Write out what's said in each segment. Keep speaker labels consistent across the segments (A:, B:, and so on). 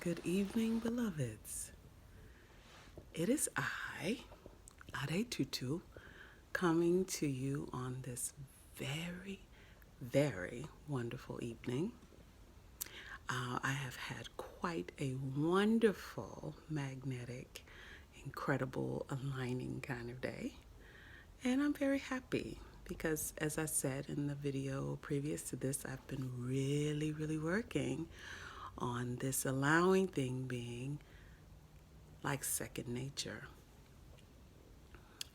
A: Good evening, beloveds. It is I, Ade Tutu, coming to you on this very, very wonderful evening. I have had quite a wonderful, magnetic, incredible, aligning kind of day. And I'm very happy because, as I said in the video previous to this, I've been really working on this allowing thing being like second nature.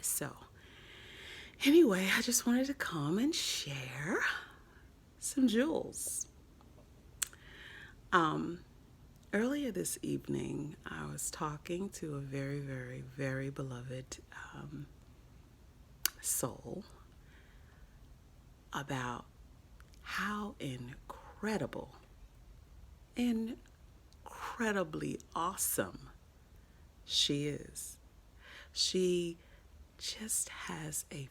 A: So, anyway, I just wanted to come and share some jewels. Earlier this evening, I was talking to a very beloved soul about how incredibly awesome she is. She just has a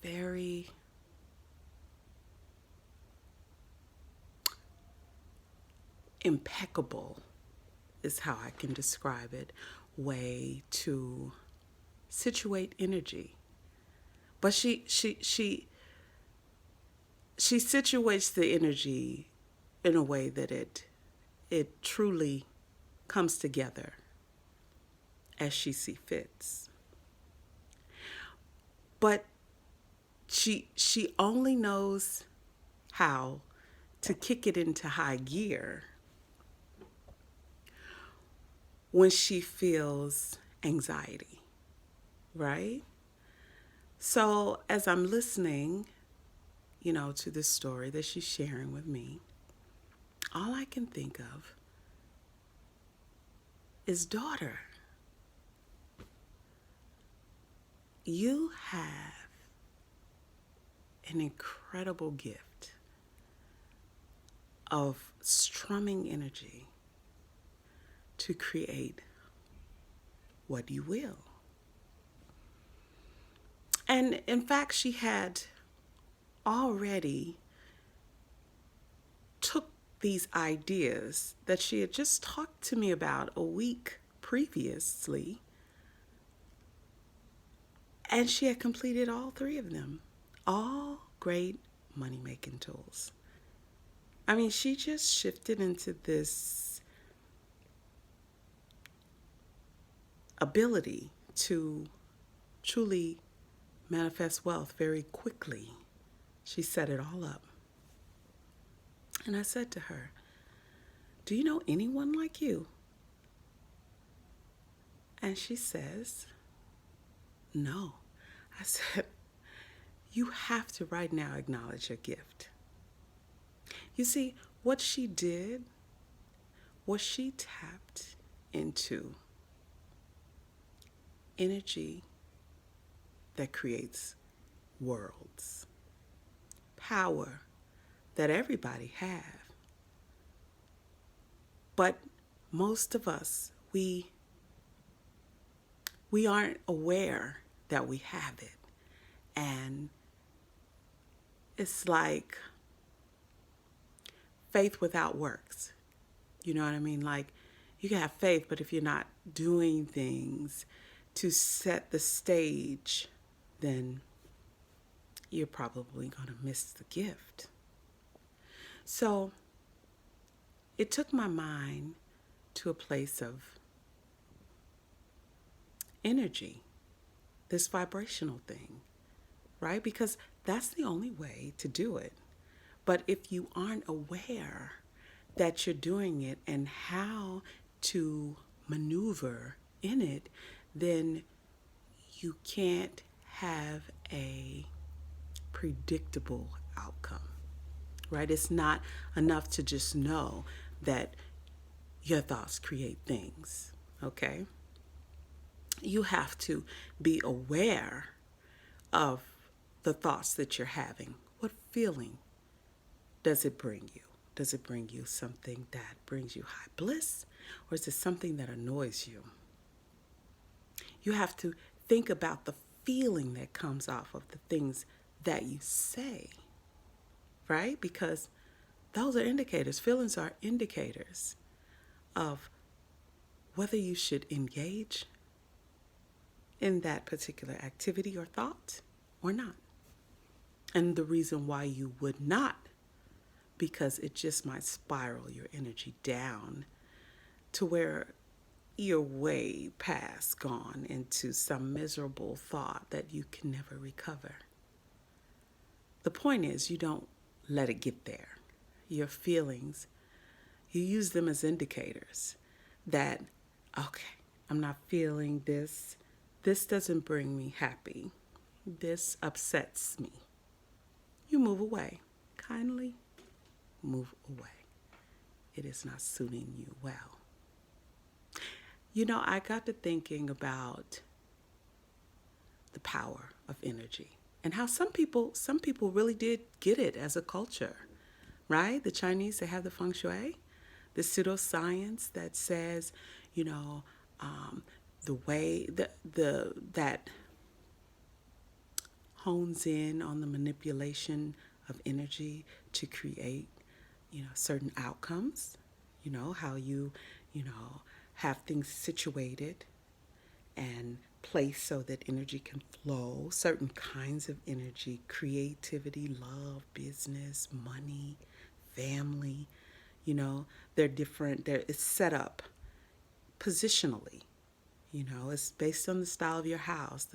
A: very impeccable, is how I can describe it, way to situate energy. But she situates the energy in a way that it truly comes together as she sees fits. But she only knows how to kick it into high gear when she feels anxiety, right? So as I'm listening, to this story that she's sharing with me, all I can think of is, daughter, you have an incredible gift of strumming energy to create what you will. And in fact, she had already took these ideas that she had just talked to me about a week previously, and she had completed all three of them. All great money-making tools. I mean, she just shifted into this ability to truly manifest wealth very quickly. She set it all up. And I said to her, do you know anyone like you? And she says, no. I said, you have to right now acknowledge your gift. You see, what she did was she tapped into energy that creates worlds, power that everybody have. But most of us, we aren't aware that we have it. And it's like faith without works. You know what I mean? Like, you can have faith, but if you're not doing things to set the stage, then you're probably going to miss the gift. So it took my mind to a place of energy, this vibrational thing, right? Because that's the only way to do it. But if you aren't aware that you're doing it and how to maneuver in it, then you can't have a predictable outcome, right? It's not enough to just know that your thoughts create things, okay? You have to be aware of the thoughts that you're having. What feeling does it bring you? Does it bring you something that brings you high bliss, or is it something that annoys you? You have to think about the feeling that comes off of the things that you say, right? Because those are indicators. Feelings are indicators of whether you should engage in that particular activity or thought or not. And the reason why you would not, because it just might spiral your energy down to where you're way past gone into some miserable thought that you can never recover. The point is, you don't let it get there. Your feelings, you use them as indicators that, okay, I'm not feeling this. This doesn't bring me happy. This upsets me. You move away. Kindly move away. It is not suiting you well. You know, I got to thinking about the power of energy and how some people really did get it as a culture, right? The Chinese, they have the feng shui, the pseudoscience that says, you know, the way that hones in on the manipulation of energy to create, you know, certain outcomes, you know, how you know, have things situated and placed so that energy can flow, certain kinds of energy, creativity, love, business, money, family, you know, it's set up positionally. You know, it's based on the style of your house,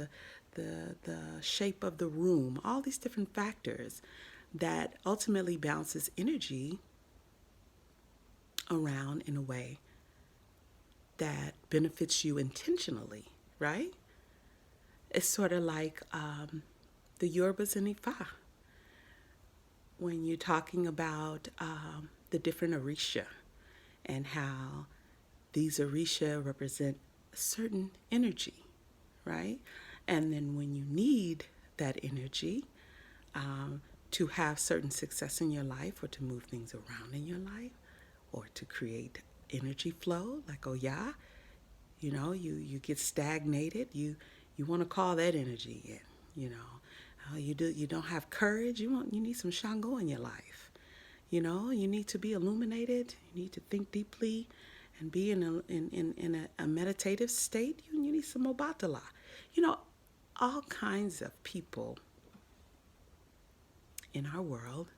A: the shape of the room, all these different factors that ultimately bounces energy around in a way that benefits you intentionally, right? It's sort of like the Yorubas and Ifa. When you're talking about the different Orisha and how these Orisha represent a certain energy, right? And then when you need that energy to have certain success in your life or to move things around in your life or to create energy flow, like Oya, you know, you get stagnated, you want to call that energy in, you know. You don't have courage, you need some Shango in your life. You know, you need to be illuminated, you need to think deeply and be in a meditative state. You need some Obatala. You know, all kinds of people in our world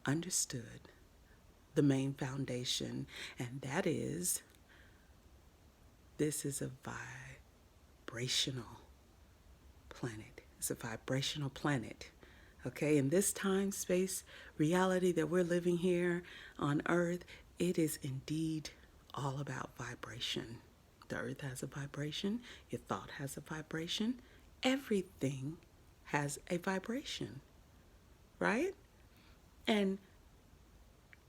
A: understood the main foundation, and that is, this is a vibrational planet. It's a vibrational planet. Okay, in this time, space, reality that we're living here on Earth, it is indeed all about vibration. The Earth has a vibration. Your thought has a vibration. Everything has a vibration, right? And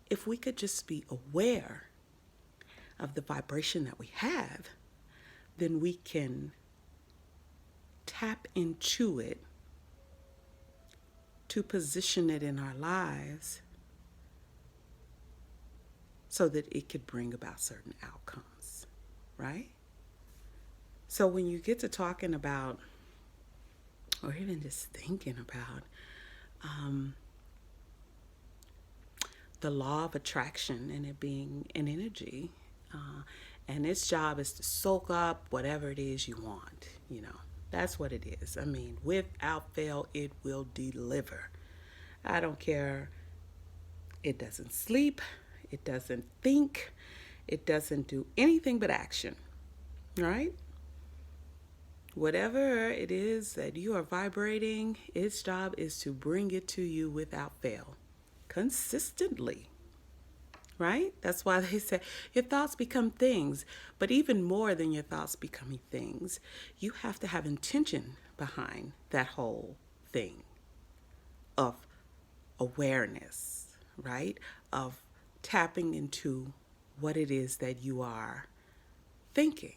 A: if we could just be aware of the vibration that we have, then we can tap into it to position it in our lives so that it could bring about certain outcomes, right? So when you get to talking about, or even just thinking about, the law of attraction and it being an energy, and its job is to soak up whatever it is you want, you know. That's what it is. I mean, without fail, it will deliver. I don't care. It doesn't sleep. It doesn't think. It doesn't do anything but action, right? Whatever it is that you are vibrating, its job is to bring it to you without fail, consistently, right? That's why they say your thoughts become things, but even more than your thoughts becoming things, you have to have intention behind that whole thing of awareness, right? Of tapping into what it is that you are thinking.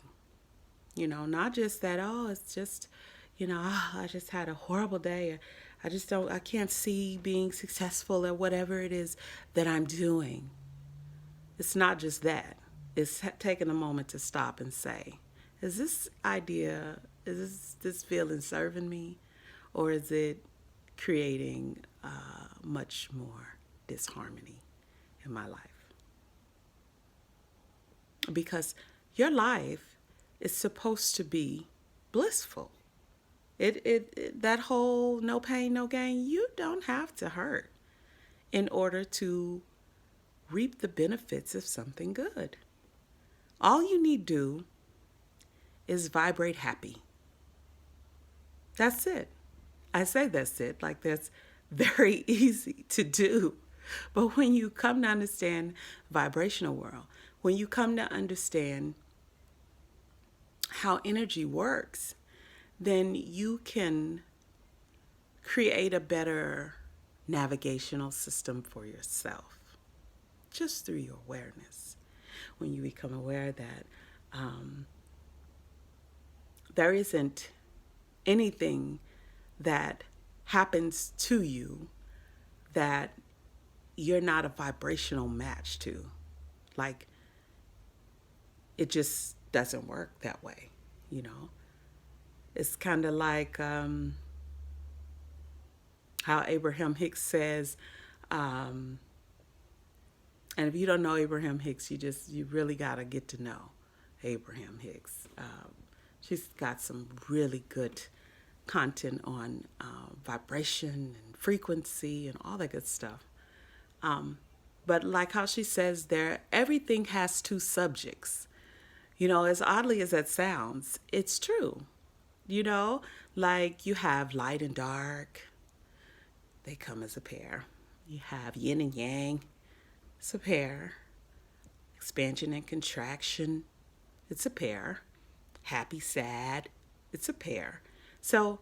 A: You know, not just that, oh, it's just, you know, I just had a horrible day. I can't see being successful at whatever it is that I'm doing. It's not just that. It's taking a moment to stop and say, is this feeling serving me? Or is it creating much more disharmony in my life? because your life is supposed to be blissful. That whole no pain, no gain, you don't have to hurt in order to reap the benefits of something good. All you need to do is vibrate happy. That's it. I say that's it, like that's very easy to do. But when you come to understand vibrational world, when you come to understand how energy works, then you can create a better navigational system for yourself just through your awareness. When you become aware that there isn't anything that happens to you that you're not a vibrational match to. Like, it just doesn't work that way, you know? It's kind of like how Abraham Hicks says, and if you don't know Abraham Hicks, you really got to get to know Abraham Hicks. She's got some really good content on vibration and frequency and all that good stuff. But like how she says there, everything has two subjects. You know, as oddly as that sounds, it's true. You know, like you have light and dark, they come as a pair. You have yin and yang, it's a pair. Expansion and contraction, it's a pair. Happy, sad, it's a pair. So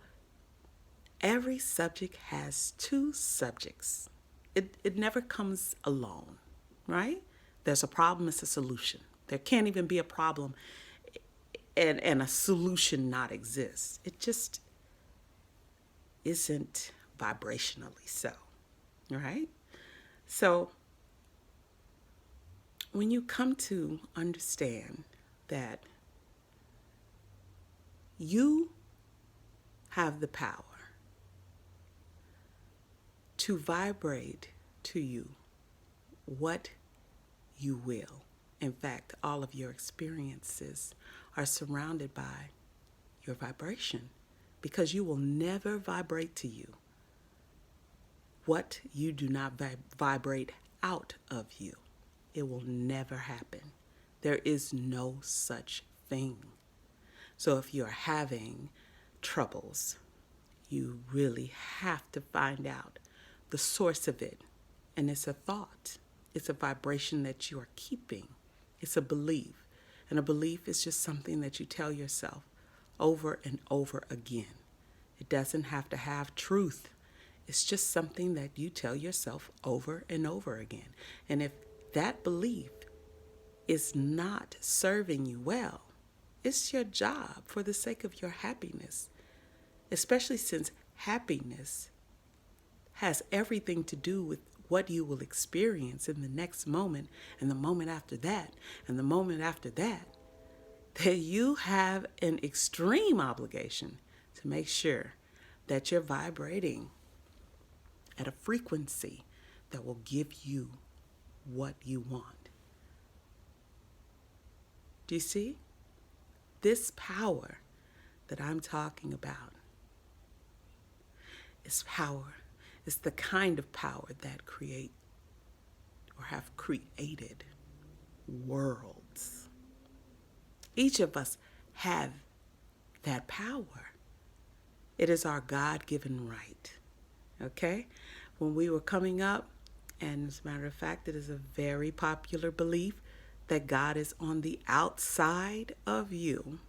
A: every subject has two subjects. It never comes alone, right? There's a problem, it's a solution. There can't even be a problem and a solution not exist. It just isn't vibrationally so, right? So when you come to understand that you have the power to vibrate to you what you will. In fact, all of your experiences are surrounded by your vibration, because you will never vibrate to you what you do not vibrate out of you. It will never happen. There is no such thing. So if you're having troubles, you really have to find out the source of it. And it's a thought. It's a vibration that you are keeping. It's a belief. And a belief is just something that you tell yourself over and over again. It doesn't have to have truth. It's just something that you tell yourself over and over again. And if that belief is not serving you well, it's your job for the sake of your happiness, especially since happiness has everything to do with what you will experience in the next moment and the moment after that and the moment after that, that you have an extreme obligation to make sure that you're vibrating at a frequency that will give you what you want. Do you see? This power that I'm talking about is power. It's the kind of power that create or have created worlds. Each of us have that power. It is our God-given right. Okay? When we were coming up, and as a matter of fact, it is a very popular belief that God is on the outside of you.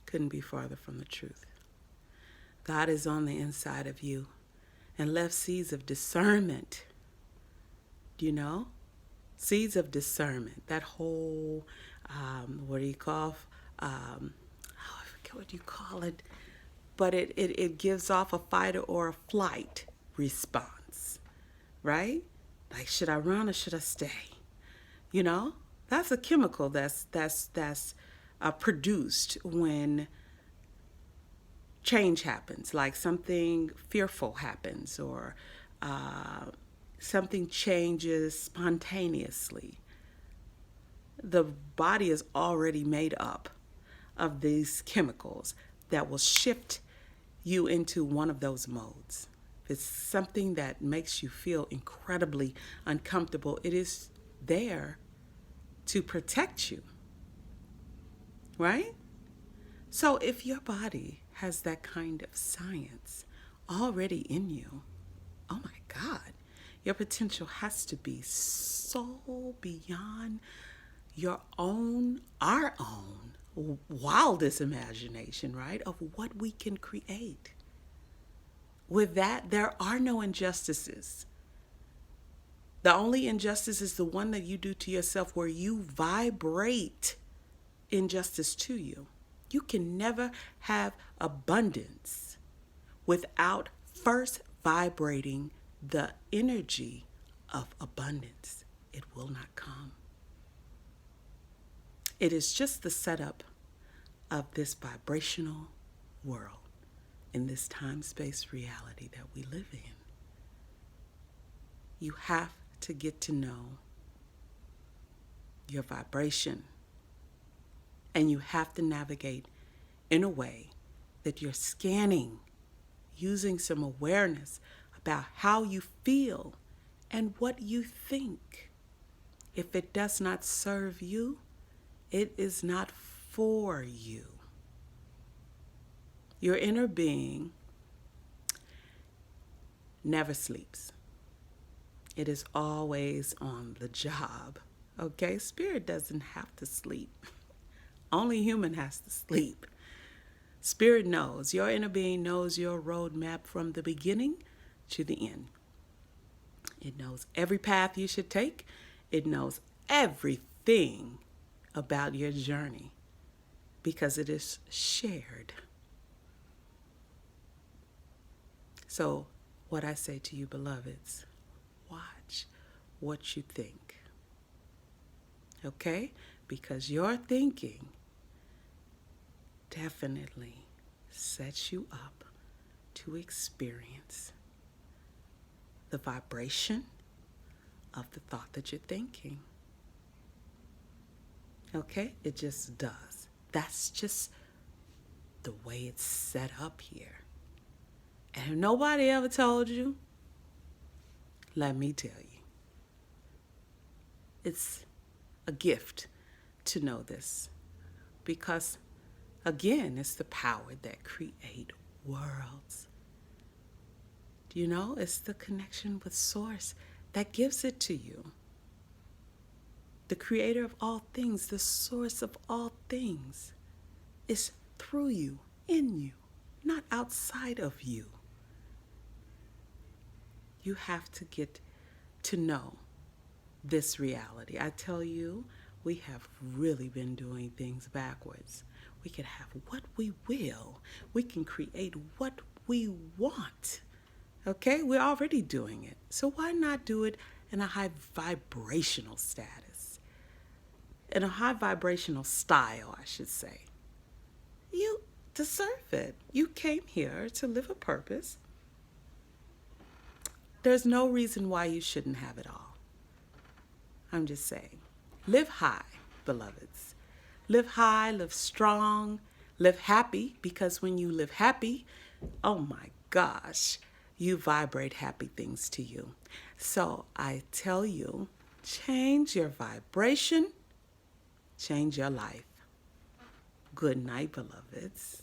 A: Couldn't be farther from the truth. God is on the inside of you and left seeds of discernment. Do you know? Seeds of discernment. That whole, what do you call, I forget what you call it, but it gives off a fight or a flight response, right? Like, should I run or should I stay? You know, that's a chemical that's produced when change happens, like something fearful happens, or something changes spontaneously. The body is already made up of these chemicals that will shift you into one of those modes. If it's something that makes you feel incredibly uncomfortable, it is there to protect you, right? So if your body has that kind of science already in you, oh my God, your potential has to be so beyond your own, our own wildest imagination, right? Of what we can create. With that, there are no injustices. The only injustice is the one that you do to yourself, where you vibrate injustice to you. You can never have abundance without first vibrating the energy of abundance. It will not come. It is just the setup of this vibrational world, in this time-space reality that we live in. You have to get to know your vibration, and you have to navigate in a way that you're scanning, using some awareness about how you feel and what you think. If it does not serve you, it is not for you. Your inner being never sleeps. It is always on the job. Okay? Spirit doesn't have to sleep. Only human has to sleep. Spirit knows. Your inner being knows your roadmap from the beginning to the end. It knows every path you should take. It knows everything about your journey because it is shared. So, what I say to you, beloveds, watch what you think. Okay? Because your thinking definitely sets you up to experience the vibration of the thought that you're thinking. Okay? It just does. That's just the way it's set up here. And if nobody ever told you, let me tell you. It's a gift to know this. Because, again, it's the power that create worlds. Do you know? It's the connection with Source that gives it to you. The creator of all things, the source of all things, is through you, in you, not outside of you. You have to get to know this reality. I tell you, we have really been doing things backwards. We can have what we will. We can create what we want. Okay? We're already doing it. So why not do it in a high vibrational status? In a high vibrational style, I should say. You deserve it. You came here to live a purpose. There's no reason why you shouldn't have it all. I'm just saying. Live high, beloveds. Live high, live strong, live happy, because when you live happy, oh my gosh, you vibrate happy things to you. So I tell you, change your vibration, change your life. Good night, beloveds.